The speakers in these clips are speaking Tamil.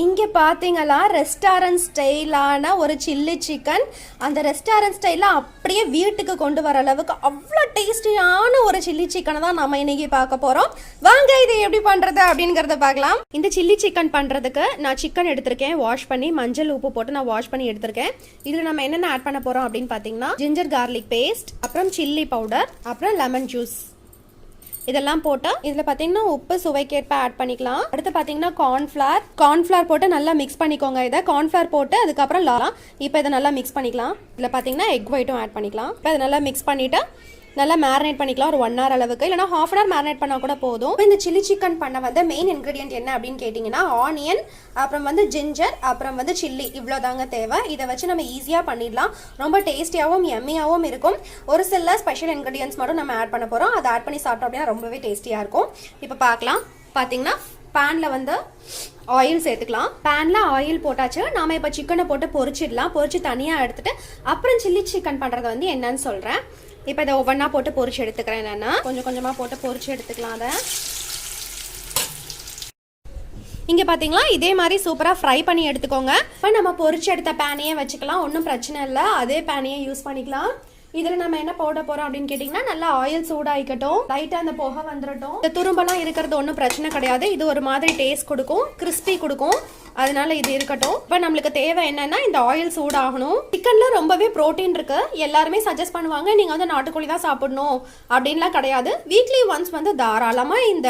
இங்கே பார்த்தீங்களா ரெஸ்டாரண்ட் ஸ்டைலான ஒரு சில்லி சிக்கன். அந்த ரெஸ்டாரண்ட் ஸ்டைலில் அப்படியே வீட்டுக்கு கொண்டு வர அளவுக்கு அவ்வளோ டேஸ்டியான ஒரு சில்லி சிக்கனை தான் நம்ம இன்னைக்கு பார்க்க போகிறோம். வாங்க இதை எப்படி பண்ணுறது அப்படிங்கிறத பார்க்கலாம். இந்த சில்லி சிக்கன் பண்ணுறதுக்கு நான் சிக்கன் எடுத்திருக்கேன், வாஷ் பண்ணி மஞ்சள் உப்பு போட்டு நான் வாஷ் பண்ணி எடுத்திருக்கேன். இதில் நம்ம என்னென்ன ஆட் பண்ண போகிறோம் அப்படின்னு பார்த்தீங்கன்னா ஜிஞ்சர் கார்லிக் பேஸ்ட், அப்புறம் சில்லி பவுடர், அப்புறம் லெமன் ஜூஸ் இதெல்லாம் போட்டு இதில் பார்த்தீங்கன்னா உப்பு சுவைக்கேற்ப ஆட் பண்ணிக்கலாம். அடுத்து பார்த்தீங்கன்னா கார்ன்ஃப்ளவர் போட்டு நல்லா மிக்ஸ் பண்ணிக்கோங்க. இதை கார்ன்ஃப்ளவர் போட்டு அதுக்கப்புறம் இப்போ இதை நல்லா மிக்ஸ் பண்ணிக்கலாம். இதில் பார்த்தீங்கன்னா எக் ஒயிட்டும் ஆட் பண்ணிக்கலாம். இப்போ இதை நல்லா மிக்ஸ் பண்ணிவிட்டு நல்லா மேரினேட் பண்ணிக்கலாம் ஒரு 1 hour அளவுக்கு, இல்லைனா ½ hour மேரினேட் பண்ணால் கூட போதும். இந்த சில்லி சிக்கன் பண்ண வந்து மெயின் இன்க்ரீடியன்ட் என்ன அப்படின்னு கேட்டிங்கன்னா ஆனியன், அப்புறம் வந்து ஜிஞ்சர், அப்புறம் வந்து சில்லி, இவ்வளோ தாங்க தேவை. இதை வச்சு நம்ம ஈஸியாக பண்ணிடலாம். ரொம்ப டேஸ்டியாகவும் எம்மியாகவும் இருக்கும். ஒரு சில ஸ்பெஷல் இன்க்ரீடியன்ட்ஸ் மட்டும் நம்ம ஆட் பண்ண போகிறோம். அதை ஆட் பண்ணி சாப்பிட்டோம் அப்படின்னா ரொம்பவே டேஸ்டியாக இருக்கும். இப்போ பார்க்கலாம். பார்த்தீங்கன்னா பேனில் வந்து ஆயில் சேர்த்துக்கலாம். பேனில் ஆயில் போட்டாச்சு. நாம் இப்போ சிக்கனை போட்டு பொரிச்சிடலாம். பொரிச்சு தனியாக எடுத்துட்டு அப்புறம் சில்லி சிக்கன் பண்ணுறது வந்து என்னன்னு சொல்கிறேன். இப்போ இதை ஒவ்வொன்றா போட்டு பொரிச்சு எடுத்துக்கிறேன். என்னென்னா கொஞ்சம் கொஞ்சமாக போட்டு பொரிச்சு எடுத்துக்கலாம். அதை இங்கே பார்த்தீங்களா இதே மாதிரி சூப்பராக ஃப்ரை பண்ணி எடுத்துக்கோங்க. இப்போ நம்ம பொரிச்சு எடுத்த பேனையே வச்சுக்கலாம், ஒன்றும் பிரச்சனை இல்லை. அதே பேனையே யூஸ் பண்ணிக்கலாம். இதில் நம்ம என்ன போட போகிறோம் அப்படின்னு கேட்டிங்கன்னா நல்லா ஆயில் சூடாகிக்கட்டும், லைட்டாக அந்த புகை வந்துடட்டும். இந்த துரும்பெல்லாம் இருக்கிறது ஒன்றும் பிரச்சனை கிடையாது. இது ஒரு மாதிரி டேஸ்ட் கொடுக்கும், கிறிஸ்பி கொடுக்கும். அதனால இது இருக்கட்டும். இப்போ நம்மளுக்கு தேவை என்னன்னா இந்த ஆயில் சூடாகணும். சிக்கன்ல ரொம்பவே ப்ரோட்டீன் இருக்கு. எல்லாருமே சஜஸ்ட் பண்ணுவாங்க நீங்க வந்து நாட்டுக்கோழி தான் சாப்பிடணும் அப்படின்லாம் கிடையாது. வீக்லி ஒன்ஸ் வந்து தாராளமா இந்த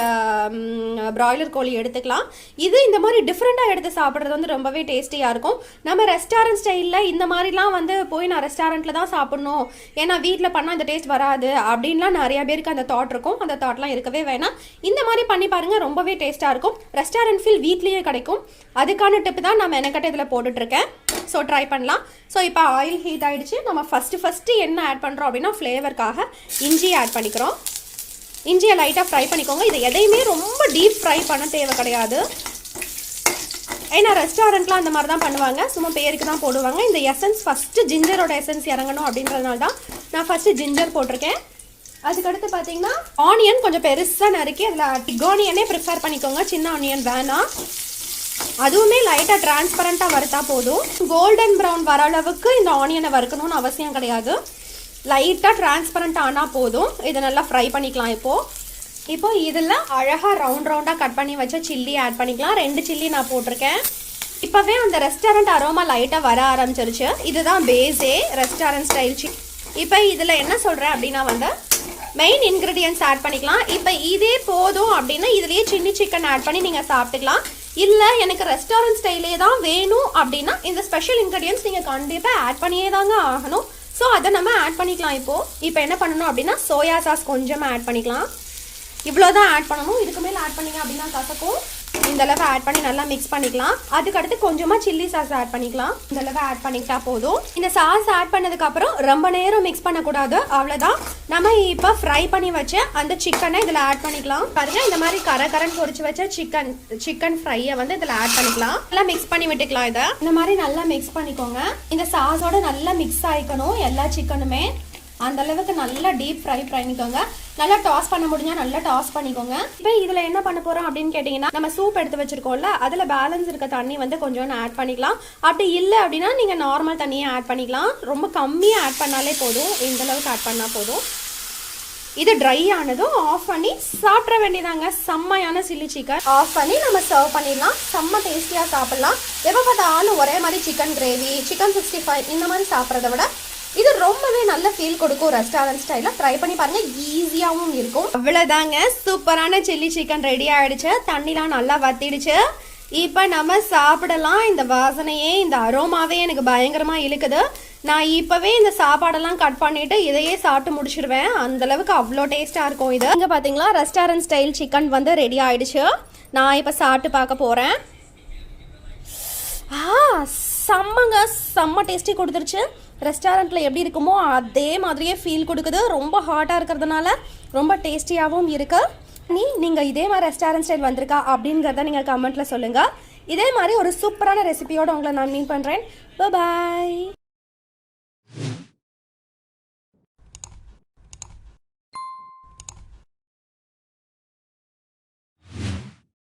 பிராய்லர் கோழி எடுத்துக்கலாம். இது இந்த மாதிரி டிஃப்ரெண்டா எடுத்து சாப்பிட்றது வந்து ரொம்பவே டேஸ்டியா இருக்கும். நம்ம ரெஸ்டாரண்ட் ஸ்டைல்ல இந்த மாதிரிலாம் வந்து போய் நான் ரெஸ்டாரண்ட்ல தான் சாப்பிடணும், ஏன்னா வீட்டில் பண்ணா இந்த டேஸ்ட் வராது அப்படின்லாம் நிறைய பேருக்கு அந்த தாட் இருக்கும். அந்த தாட்லாம் இருக்கவே வேணாம். இந்த மாதிரி பண்ணி பாருங்க, ரொம்பவே டேஸ்டா இருக்கும். ரெஸ்டாரண்ட் ஃபீல் வீட்லயே கிடைக்கும். அதுக்கான டிப் தான் நம்ம எனக்கிட்ட இதில் போட்டுட்ருக்கேன். ஸோ ட்ரை பண்ணலாம். ஸோ இப்போ ஆயில் ஹீட் ஆகிடுச்சு. நம்ம ஃபஸ்ட்டு என்ன ஆட் பண்ணுறோம் அப்படின்னா ஃப்ளேவருக்காக இஞ்சி ஆட் பண்ணிக்கிறோம். இஞ்சியை லைட்டாக ஃப்ரை பண்ணிக்கோங்க. இதை எதையுமே ரொம்ப டீப் ஃப்ரை பண்ண தேவை கிடையாது. ஏன்னா ரெஸ்டாரண்ட்லாம் அந்த மாதிரி தான் பண்ணுவாங்க, சும்மா பேருக்கு தான் போடுவாங்க. இந்த எசன்ஸ் ஃபஸ்ட்டு ஜிஞ்சரோட எசன்ஸ் இறங்கணும் அப்படின்றதுனால தான் நான் ஃபஸ்ட்டு ஜிஞ்சர் போட்டிருக்கேன். அதுக்கடுத்து பார்த்தீங்கன்னா ஆனியன் கொஞ்சம் பெருசாக நறுக்கி அதில் பிக் ஆனியனே ப்ரிஃபர் பண்ணிக்கோங்க, சின்ன ஆனியன் வேணாம். அதுவுமே லைட்டாக டிரான்ஸ்பரண்ட்டாக வறுத்தா போதும். கோல்டன் ப்ரௌன் வர அளவுக்கு இந்த ஆனியனை வறுக்கணும்னு அவசியம் கிடையாது. லைட்டாக டிரான்ஸ்பரண்ட் ஆனால் போதும். இதை நல்லா ஃப்ரை பண்ணிக்கலாம். இப்போ இதில் அழகாக ரவுண்டாக கட் பண்ணி வச்ச சில்லி ஆட் பண்ணிக்கலாம். 2 சில்லி நான் போட்டிருக்கேன். இப்போவே அந்த ரெஸ்டாரண்ட் அரோமா லைட்டாக வர ஆரம்பிச்சிருச்சு. இதுதான் பேஸே ரெஸ்டாரண்ட் ஸ்டைல் சிக்கன். இப்போ இதில் என்ன சொல்கிறேன் அப்படின்னா வந்து மெயின் இன்க்ரீடியன்ட்ஸ் ஆட் பண்ணிக்கலாம். இப்போ இதே போதும் அப்படின்னா இதுலேயே சில்லி சிக்கன் ஆட் பண்ணி நீங்கள் சாப்பிட்டுக்கலாம். இல்லை எனக்கு ரெஸ்டாரண்ட் ஸ்டைலே தான் வேணும் அப்படின்னா இந்த ஸ்பெஷல் இன்க்ரீடியன்ட்ஸ் நீங்கள் கண்டிப்பாக ஆட் பண்ணியே தாங்க ஆகணும். ஸோ அதை நம்ம ஆட் பண்ணிக்கலாம். இப்போ என்ன பண்ணணும் அப்படின்னா சோயா சாஸ் கொஞ்சமாக ஆட் பண்ணிக்கலாம். இவ்வளோதான் ஆட் பண்ணணும். இதுக்கு மேலே ஆட் பண்ணிங்க அப்படின்னா கசக்கும். இந்த அளவு ஆட் பண்ணி நல்லா மிக்ஸ் பண்ணிக்கலாம். அதுக்கடுத்து கொஞ்சமாக சில்லி சாஸ் ஆட் பண்ணிக்கலாம். இந்த அளவு ஆட் பண்ணிக்கிட்டா போதும். இந்த சாஸ் ஆட் பண்ணதுக்கப்புறம் ரொம்ப நேரம் மிக்ஸ் பண்ணக்கூடாது. அவ்வளோதான். நம்ம இப்போ ஃப்ரை பண்ணி வச்ச அந்த சிக்கனை இதில் ஆட் பண்ணிக்கலாம். பாருங்க, இந்த மாதிரி கரகரன்னு பொரிச்சு வச்ச சிக்கன் ஃப்ரையை வந்து இதில் ஆட் பண்ணிக்கலாம். நல்லா மிக்ஸ் பண்ணி விட்டுக்கலாம். இதை இந்த மாதிரி நல்லா மிக்ஸ் பண்ணிக்கோங்க. இந்த சாஸோட நல்லா மிக்ஸ் ஆகிக்கணும் எல்லா சிக்கனுமே. அந்த அளவுக்கு நல்லா டீப் ஃப்ரை பண்ணிக்கோங்க. நல்லா டாஸ் பண்ண முடிஞ்சா நல்லா டாஸ் பண்ணிக்கோங்க. இப்போ இதில் என்ன பண்ண போகிறோம் அப்படின்னு கேட்டிங்கன்னா நம்ம சூப் எடுத்து வச்சிருக்கோம்ல, அதில் பேலன்ஸ் இருக்க தண்ணி வந்து கொஞ்சம் ஆட் பண்ணிக்கலாம். அப்படி இல்லை அப்படின்னா நீங்கள் நார்மல் தண்ணியை ஆட் பண்ணிக்கலாம். ரொம்ப கம்மியாக ஆட் பண்ணாலே போதும். இந்த அளவுக்கு ஆட் பண்ணால் போதும். இது ட்ரை ஆனதும் ஆஃப் பண்ணி சாப்பிட வேண்டியதாங்க. செம்மையான சில்லி சிக்கன் ஆஃப் பண்ணி நம்ம சர்வ் பண்ணிடலாம். செம்ம டேஸ்டியாக சாப்பிட்லாம். எப்போ பார்த்தாலும் ஒரே மாதிரி சிக்கன் கிரேவி, சிக்கன் 65 இந்த மாதிரி சாப்பிட்றத விட இது ரொம்பவே நல்ல ஃபீல் கொடுக்கும். ரெஸ்டாரண்ட் ஸ்டைலில் ட்ரை பண்ணி பாருங்க, ஈஸியாகவும் இருக்கும். அவ்வளோதாங்க, சூப்பரான சில்லி சிக்கன் ரெடி ஆகிடுச்சு. தண்ணிலாம் நல்லா வத்திடுச்சு. இப்போ நம்ம சாப்பிடலாம். இந்த வாசனையே, இந்த அரோமாவே எனக்கு பயங்கரமாக இழுக்குது. நான் இப்போவே இந்த சாப்பாடெல்லாம் கட் பண்ணிவிட்டு இதையே சாப்பிட்டு முடிச்சிடுவேன். அந்தளவுக்கு அவ்வளோ டேஸ்ட்டாக இருக்கும். இது இங்கே பார்த்தீங்களா ரெஸ்டாரண்ட் ஸ்டைல் சிக்கன் வந்து ரெடி ஆகிடுச்சு. நான் இப்போ சாப்பிட்டு பார்க்க போகிறேன். செம்ம டேஸ்டி கொடுத்துருச்சு. ரெஸ்டாரண்ட்டில் எப்படி இருக்குமோ அதே மாதிரியே ஃபீல் கொடுக்குது. ரொம்ப ஹாட்டாக இருக்கிறதுனால ரொம்ப டேஸ்டியாகவும் இருக்குது. நீங்கள் இதே மாதிரி ரெஸ்டாரண்ட் ஸ்டைல் வந்திருக்கா அப்படிங்கிறத நீங்கள் கமெண்ட்டில் சொல்லுங்கள். இதே மாதிரி ஒரு சூப்பரான ரெசிபியோடு உங்களை நான் மீட் பண்ணுறேன். பாய்.